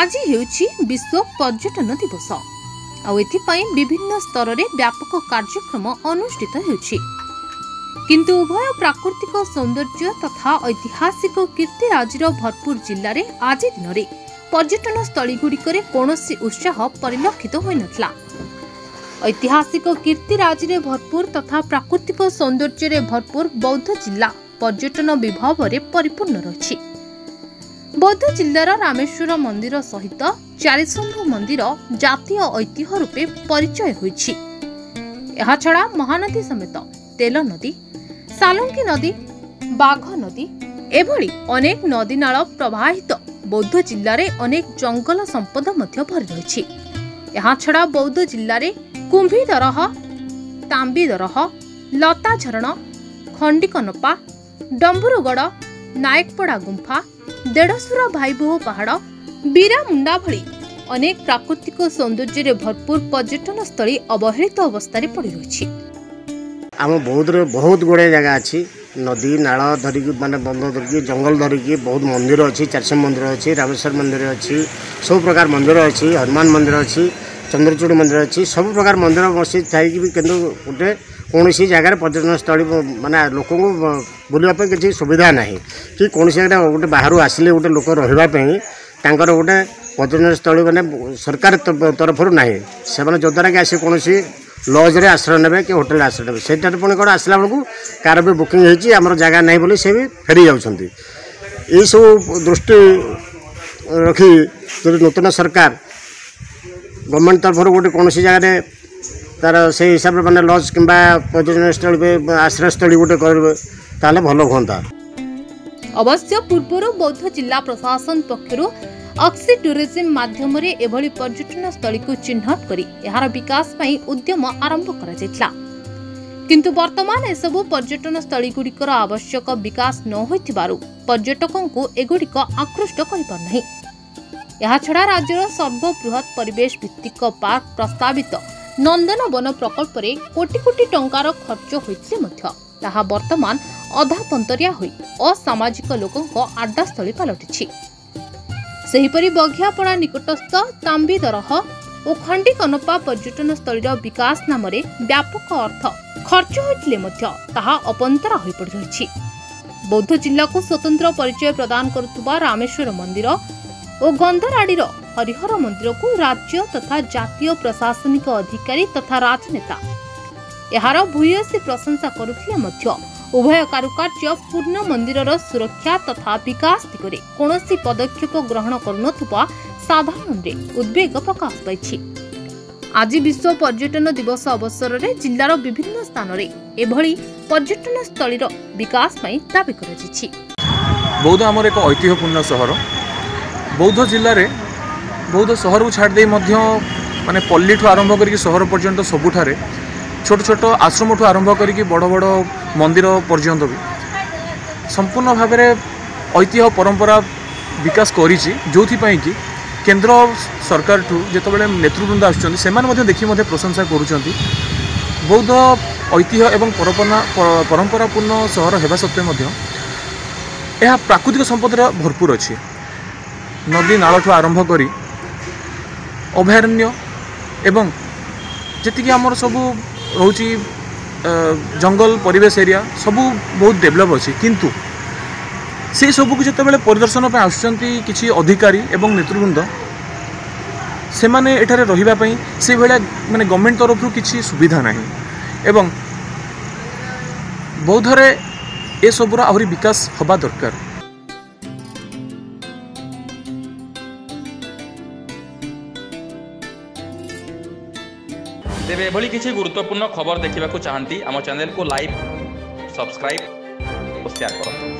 आज हेउछि विश्व पर्यटन दिवस आउ एथिपाई विभिन्न स्तर में व्यापक कार्यक्रम अनुष्ठित हेउछि किंतु उभय प्राकृतिक सौंदर्य तथा ऐतिहासिक कीर्तिराजीर भरपूर जिले में आज दिन में पर्यटन स्थली गुड़िकर कौनसी उत्साह परिलक्षित होई नथला। ऐतिहासिक कीर्तिराजीरे भरपूर तथा प्राकृतिक सौंदर्य भरपूर बौद्ध जिला पर्यटन विभव में परिपूर्ण रही। बौद्ध जिलार रामेश्वर मंदिर सहित चारिशंभु मंदिर जातीय ऐतिह्य रूपे परिचय होइछि। एहा छड़ा महानदी समेत तेल नदी, सालुंकी नदी, बाघ नदी एभली अनेक नदी नाल प्रवाहित बौद्ध जिले में अनेक जंगल संपद मध्य भरी रही। एहा छड़ा बौद्ध जिले में कुंभी दरह, तांबी दरह, लता झरण, खंडिकनपा, डंबुरुगड़, नायकपड़ा गुंफा, देढ़सुर भाईबोह पहाड़, बीरामुंडा भली अनेक प्राकृतिक सौंदर्य भरपूर पर्यटन स्थली अवहेलित अवस्था पड़ रही। आम बहुत गुड़े जगह अच्छी नदी नाल धरिकी माने बंध धरिकी जंगल धरिकी बहुत मंदिर अच्छी। चारशम मंदिर अच्छी, रामेश्वर मंदिर अच्छी, सब प्रकार मंदिर अच्छी, हनुमान मंदिर अच्छी, चंद्रचूड़ मंदिर अच्छी, सब प्रकार मंदिर बसी थी किंतु गोटे कौन जगार पर्यटन स्थली माने लोक बुलापी किसी सुविधा ना कि कौन जगह गोटे बाहर आसिले गोटे लोक रही गोटे पर्यटन स्थली माने सरकार तरफ ना से जद्वारा कि आसी कौन लज रे आश्रय ने कि होटेल आश्रय ने से पुणी कौन आसला बेलू कार भी बुकिंग होमर जगह ना बोली से भी फेरी जाऊँगी। यही सब दृष्टि रखी जो नूतन सरकार गवर्नमेंट तरफ गोटे कौन जगह तार से हिसाब से मैंने लज कि पर्यटन स्थली आश्रयस्थली गोटे करें भल हुआ। अवश्य पूर्व बौद्ध जिला प्रशासन पक्षर अक्सी टूरिज्म माध्यम एभली पर्यटन स्थली को चिन्हट करी यार विकास पई उद्यम आरंभ करा जायतला किंतु वर्तमान एसबु पर्यटन स्थली गुड़िकर आवश्यक विकास न होइथिबारु पर्यटकों को एगुड़िक आकृष्ट करिपार नहीं। यह छड़ा राज्यर सर्वबृहत परिवेश भित्तिक पार्क प्रस्तावित नंदनवन प्रकल्प रे कोटी कोटी टंकार खर्च होइथिले मध्य ताहा वर्तमान अधा पंतरिया होई असामाजिक लोकंक आड्डा स्थली पलटिछि। सेहिपरि बघियापड़ा निकटस्थ तांबी दरह और खंडिकनपा पर्यटन स्थलीर विकास नाम व्यापक अर्थ खर्च होइथिले मध्य ताहा अपंतरा होई पड़ रहिछि। बौद्ध जिला को स्वतंत्र परिचय प्रदान करुवा रामेश्वर मंदिर और गंधराड़ीर हरिहर मंदिर को राज्य तथा जातीय प्रशासनिक अधिकारी तथा राजनेता यार भूयसी प्रशंसा करुथिले मध्य उभय कारुकार्य पूर्ण मंदिरर सुरक्षा तथा विकास दिगरे कौनसी पदक्षेप ग्रहण करुनथुवा साधारण उद्वेग प्रकाश पाइछि। आज विश्व पर्यटन दिवस अवसर में जिलार विभिन्न स्थान में एभली पर्यटन स्थलीर विकास पई दाबी कराଯାଇଛି। बौद्ध आमर एक ऐतिह्यपूर्ण सहर बौद्ध जिले में बौद्ध सहर को छाड़ माने पल्ली ठू आरंभ करके सहर पर्यंत सबुठारे छोट छोट आश्रम ठू आरंभ करके बड़ बड़ मंदिर पर्यंत भी संपूर्ण भाव में ऐतिह्य परंपरा विकास करिछि जोथिपाई कि केंद्र सरकार ठू जेतबेले नेतृवृंद आछुछन्ति सेमान देखि प्रशंसा करुछन्ति। बौद्ध ऐतिह्य एवं परंपरापूर्ण सहर हेबा सत्वे यह प्राकृतिक संपद भरपूर अच्छी। नदी नाल ठू आरंभ करी अभयारण्य एवं जी आमर सबू रोची जंगल परिवेश एरिया सबू बहुत डेभलप अच्छी किंतु से सबू को जिते परिदर्शन पर आसुचंती किसी अधिकारी एवं नेतृवृंद से माने एठारे रहिबा पई से भलिया माने गवर्नमेंट तरफ किसी सुविधा नहीं एवं बौद्धरे ए सबुर आहुरी विकास हवा दरकार। तेरे एभली किसी गुरुत्वपूर्ण खबर देखा चाहती आम चैनल को लाइक, सब्सक्राइब और शेयर करो।